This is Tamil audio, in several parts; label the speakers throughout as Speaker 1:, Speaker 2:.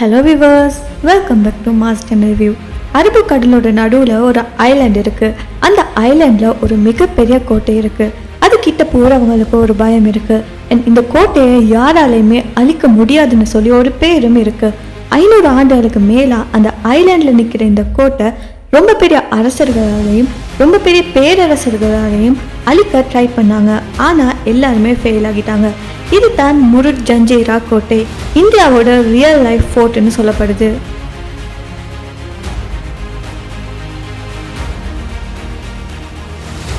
Speaker 1: Hello viewers, welcome back to mass time review. அரபிக்கடலோட நடுவில் ஒரு ஐலாண்ட் இருக்குது. அந்த ஐலாண்டில் ஒரு மிகப்பெரிய கோட்டை இருக்குது. அது கிட்ட போகிறவங்களுக்கு ஒரு பயம் இருக்குது. அண்ட் இந்த கோட்டையை யாராலையுமே அழிக்க முடியாதுன்னு சொல்லி ஒரு பேரும் இருக்குது. 500 ஆண்டுகளுக்கு மேலாக அந்த ஐலாண்டில் நிற்கிற இந்த கோட்டை ரொம்ப பெரிய அரசர்களாலையும் ரொம்ப பெரிய பேரரசர்களாலையும் அழிக்க ட்ரை பண்ணாங்க. ஆனால் எல்லாருமே ஃபெயில் ஆகிட்டாங்க. இது தான் முருட் ஜஞ்சீரா கோட்டை, இந்தியாவோட ரியல் லைஃப் ஃபோர்ட்னு சொல்லப்படுது.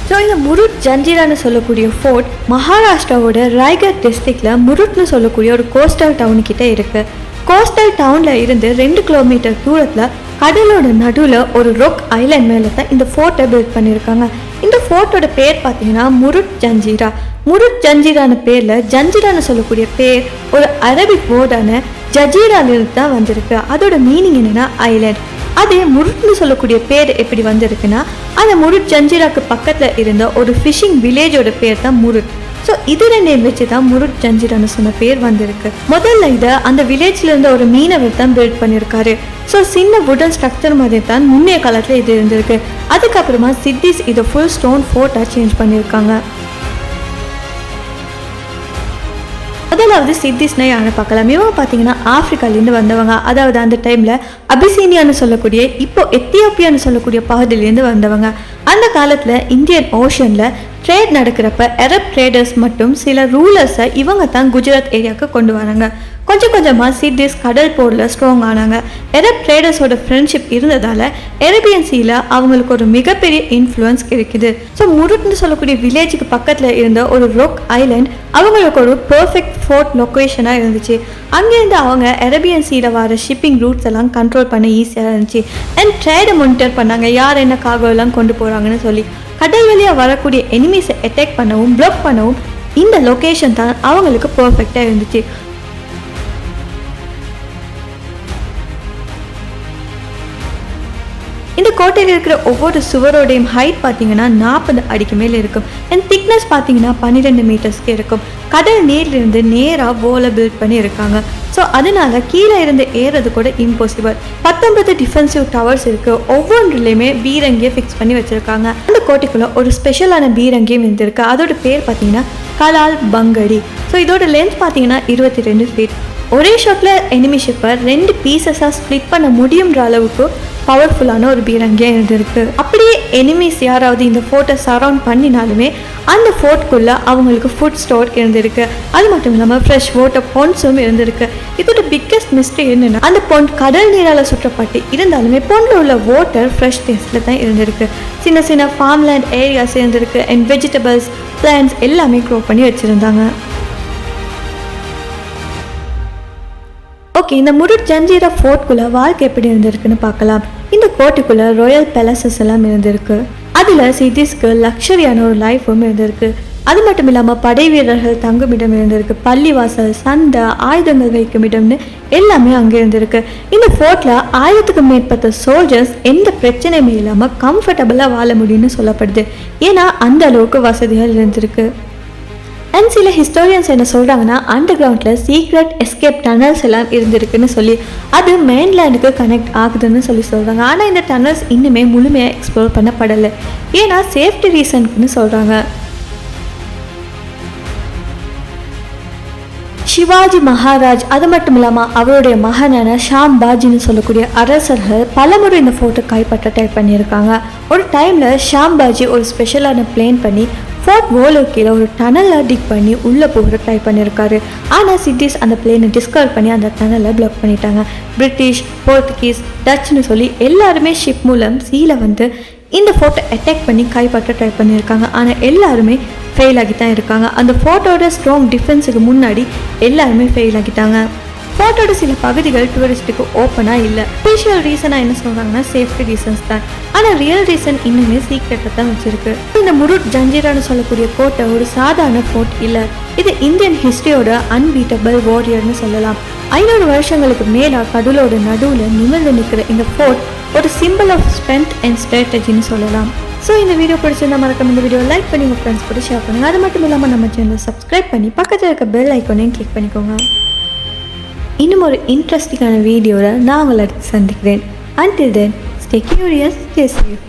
Speaker 1: ஸோ இந்த முருட் ஜஞ்சீரான்னு சொல்லக்கூடிய ஃபோர்ட் மகாராஷ்டிராவோட ராய்கர் டிஸ்ட்ரிக்டில் முருட்னு சொல்லக்கூடிய ஒரு கோஸ்டல் டவுனுக்கிட்ட இருக்குது. கோஸ்டல் டவுனில் இருந்து 2 கிலோமீட்டர் தூரத்தில் கடலோட நடுவில் ஒரு ரொக் ஐலாண்ட் மேலே தான் இந்த ஃபோர்ட்டை பில்ட் பண்ணியிருக்காங்க. இந்த ஃபோர்ட்டோட பேர் பார்த்தீங்கன்னா முருட் ஜஞ்சீரா. முருட் ஜஞ்சீரான பேரில் ஜஞ்சீரான்னு சொல்லக்கூடிய பேர் ஒரு அரபிக் வேர்டான ஜஜீராலிருந்து தான் வந்திருக்கு. அதோட மீனிங் என்னென்னா ஐலாண்ட். அதே முருட்னு சொல்லக்கூடிய பேர் எப்படி வந்திருக்குன்னா அந்த முருட் ஜஞ்சீராக்கு பக்கத்தில் இருந்த ஒரு ஃபிஷிங் வில்லேஜோட பேர் தான் முருட். ஸோ இது ரெண்டையும் வச்சு தான் முருட் ஜஞ்சீரான்னு சொன்ன பேர் வந்திருக்கு. முதல்ல இதை அந்த வில்லேஜில் இருந்த ஒரு மீனவர் தான் பில்ட் பண்ணியிருக்காரு. ஸோ சின்ன வுடன் ஸ்ட்ரக்சர் மாதிரி தான் முன்னைய காலத்தில் இது இருந்திருக்கு. அதுக்கப்புறமா சிட்டிஸ் இதை ஃபுல் ஸ்டோன் ஃபோர்ட்டாக சேஞ்ச் பண்ணியிருக்காங்க. முதலாவது சித்திஸ்னா யாரை பார்க்கலாம். இவங்க பார்த்தீங்கன்னா ஆப்பிரிக்காலேருந்து வந்தவங்க. அதாவது அந்த டைமில் அபிசீனியான்னு சொல்லக்கூடிய இப்போ எத்தியோப்பியான்னு சொல்லக்கூடிய பகுதியிலேருந்து வந்தவங்க. அந்த காலத்தில் இந்தியன் ஓஷனில் ட்ரேட் நடக்கிறப்ப அரப் ட்ரேடர்ஸ் மற்றும் சில ரூலர்ஸை இவங்க தான் குஜராத் ஏரியாவுக்கு கொண்டு வராங்க. கொஞ்சம் கொஞ்சமாக சிட்டிஸ் கடல் போரில் ஸ்ட்ராங் ஆனாங்க. அரப் ட்ரேடர்ஸோட ஃப்ரெண்ட்ஷிப் இருந்ததால் அரேபியன் சீல அவங்களுக்கு ஒரு மிகப்பெரிய இன்ஃப்ளூயன்ஸ் கிடைக்குது. ஸோ முருட்னு சொல்லக்கூடிய வில்லேஜுக்கு பக்கத்தில் இருந்த ஒரு ரொக் ஐலாண்ட் அவங்களுக்கு ஒரு பர்ஃபெக்ட் ஃபோர்ட் லொக்கேஷனாக இருந்துச்சு. அங்கேருந்து அவங்க அரேபியன் சீல வர ஷிப்பிங் ரூட்ஸ் எல்லாம் கண்ட்ரோல் பண்ண ஈஸியாக இருந்துச்சு. அண்ட் ட்ரேடை மானிட்டர் பண்ணாங்க, யார் என்ன காகோ எல்லாம் கொண்டு போகிறாங்கன்னு சொல்லி. கடல் வழியாக வரக்கூடிய எனிமீஸை அட்டாக் பண்ணவும் பிளாக் பண்ணவும் இந்த லொக்கேஷன் தான் அவங்களுக்கு பர்ஃபெக்டாக இருந்துச்சு. இந்த கோட்டையில் இருக்கிற ஒவ்வொரு சுவரோடையும் ஹைட் பார்த்தீங்கன்னா 40 அடிக்கு மேலே இருக்கும். அண்ட் திக்னஸ் பார்த்தீங்கன்னா 12 மீட்டர்ஸ்க்கு இருக்கும். கடல் நீர்லேருந்து நேராக போல பில்ட் பண்ணி இருக்காங்க. ஸோ அதனால கீழே இருந்து ஏறது கூட இம்பாசிபிள். 19 டிஃபென்சிவ் டவர்ஸ் இருக்குது. ஒவ்வொன்றுலையுமே பீரங்கியை ஃபிக்ஸ் பண்ணி வச்சுருக்காங்க. அந்த கோட்டைக்குள்ளே ஒரு ஸ்பெஷலான பீரங்கியும் இருந்திருக்கு. அதோட பேர் பார்த்தீங்கன்னா கலால் பங்கடி. ஸோ இதோட லென்த் பார்த்தீங்கன்னா 22 ஃபீட். ஒரே ஷாட்டில் எனிமி ஷிப்பை 2 பீசஸாக ஸ்ப்ளிட் பண்ண முடியுன்ற அளவுக்கு பவர்ஃபுல்லான ஒரு பீரங்கியாக இருந்திருக்கு. அப்படியே எனிமீஸ் யாராவது இந்த ஃபோர்ட்டை சரவுண்ட் பண்ணினாலுமே அந்த ஃபோர்ட்குள்ளே அவங்களுக்கு ஃபுட் ஸ்டோர் இருந்திருக்கு. அது மட்டும் இல்லாமல் ஃப்ரெஷ் வாட்டர் பாண்ட்ஸும் இருந்திருக்கு. இதோட பிக்கஸ்ட் மிஸ்டேக் என்னென்னா அந்த பாண்ட் கடல் நீரால் சுற்றப்பட்டு இருந்தாலுமே பாண்டில் உள்ள வாட்டர் ஃப்ரெஷ் டேஸ்ட்டில் தான் இருந்திருக்கு. சின்ன சின்ன ஃபார்ம்லேண்ட் ஏரியாஸ் இருந்திருக்கு. அண்ட் வெஜிடபிள்ஸ் பிளான்ட்ஸ் எல்லாமே க்ரோ பண்ணி வச்சுருந்தாங்க. ஓகே, இந்த முருட் ஜஞ்சீரா ஃபோர்ட்குள்ளே வாழ்க்கை எப்படி இருந்திருக்குன்னு பார்க்கலாம். இந்த கோட்டைக்குள்ளே ராயல் பேலசஸ் எல்லாம் இருந்திருக்கு. அதில் சிட்டிஸ்க்கு லக்ஸரியான ஒரு லைஃபும் இருந்திருக்கு. அது மட்டும் இல்லாமல் படை வீரர்கள் தங்குமிடம் இருந்திருக்கு. பள்ளிவாசல், சந்தை, ஆயுதங்கள் வைக்கும் இடம்னு எல்லாமே அங்கே இருந்திருக்கு. இந்த ஃபோர்ட்டில் 1000க்கும் மேற்பட்ட சோல்ஜர்ஸ் எந்த பிரச்சனையுமே இல்லாமல் கம்ஃபர்டபுளாக வாழ முடியும்னு சொல்லப்படுது. ஏன்னா அந்த அளவுக்கு வசதிகள் இருந்திருக்கு. அண்ட் சில ஹிஸ்டோரியன்ஸ் என்ன சொல்கிறாங்கன்னா அண்டர் கிரவுண்டில் சீக்ரெட் எஸ்கேப் டனல்ஸ் எல்லாம் இருந்திருக்குன்னு சொல்லி அது மெயின்லேண்டுக்கு கனெக்ட் ஆகுதுன்னு சொல்லி சொல்கிறாங்க. ஆனால் இந்த டனல்ஸ் இன்னுமே முழுமையாக எக்ஸ்ப்ளோர் பண்ணப்படலை. ஏன்னா சேஃப்டி ரீசனுக்குன்னு சொல்கிறாங்க. சிவாஜி மகாராஜ் அது மட்டும் இல்லாமல் அவருடைய மகனான ஷாம்பாஜின்னு சொல்லக்கூடிய அரசர்கள் பலமுறை இந்த ஃபோர்ட்டை கைப்பற்ற ட்ரை பண்ணியிருக்காங்க. ஒரு டைமில் ஷாம்பாஜி ஒரு ஸ்பெஷலான பிளேன் பண்ணி ஃபோர்ட் வாலுக்கு கீழே ஒரு டனலில் டிக் பண்ணி உள்ளே போகிற ட்ரை பண்ணியிருக்காரு. ஆனால் சிட்டிஸ் அந்த பிளேனை டிஸ்கவர் பண்ணி அந்த டனலை பிளாக் பண்ணிட்டாங்க. பிரிட்டிஷ், போர்த்துகீஸ், டச்சுன்னு சொல்லி எல்லாருமே ஷிப் மூலம் சீல வந்து இந்த ஃபோர்ட்டை அட்டாக் பண்ணி கைப்பற்ற ட்ரை பண்ணியிருக்காங்க. ஆனால் எல்லாருமே ஃபெயில் ஆகி தான் இருக்காங்க. அந்த ஃபோர்ட்டோட ஸ்ட்ராங் டிஃபென்ஸுக்கு முன்னாடி எல்லாருமே ஃபெயில் ஆகிட்டாங்க. ஃபோர்ட்டோட சில பகுதிகள் டூரிஸ்ட்டுக்கு ஓப்பனாக இல்லை. ஸ்பெஷல் ரீசனாக என்ன சொல்கிறாங்கன்னா சேஃப்டி ரீசன்ஸ் தான். ஆனால் ரியல் ரீசன் இன்னுமே சீக்ரெட்டாக தான் வச்சுருக்கு. இந்த முருட் ஜஞ்சீரான்னு சொல்லக்கூடிய கோட்டை ஒரு சாதாரண ஃபோர்ட் இல்லை. இது இந்தியன் ஹிஸ்ட்ரியோட அன்பீட்டபிள் வாரியர்னு சொல்லலாம். 500 வருஷங்களுக்கு மேலாக கடலோட நடுவில் நிமிர்ந்து நிற்கிற இந்த ஃபோர்ட் ஒரு சிம்பிள் ஆஃப் ஸ்ட்ரென்த் அண்ட் ஸ்ட்ராட்டஜின்னு சொல்லலாம். ஸோ இந்த வீடியோ பிடிச்சிருந்தா மறக்காம இந்த வீடியோ லைக் பண்ணி உங்கள் ஃப்ரெண்ட்ஸ் கூட ஷேர் பண்ணுங்கள். அது மட்டும் இல்லாமல் நம்ம சேனலை சப்ஸ்கிரைப் பண்ணி பக்கத்தில் இருக்க பெல் ஐக்கானையும் கிளிக் பண்ணிக்கோங்க. இன்னும் ஒரு இன்ட்ரெஸ்டிங்கான வீடியோவில் நான் உங்களை அடுத்து சந்திக்கிறேன். Until then, stay curious, stay safe.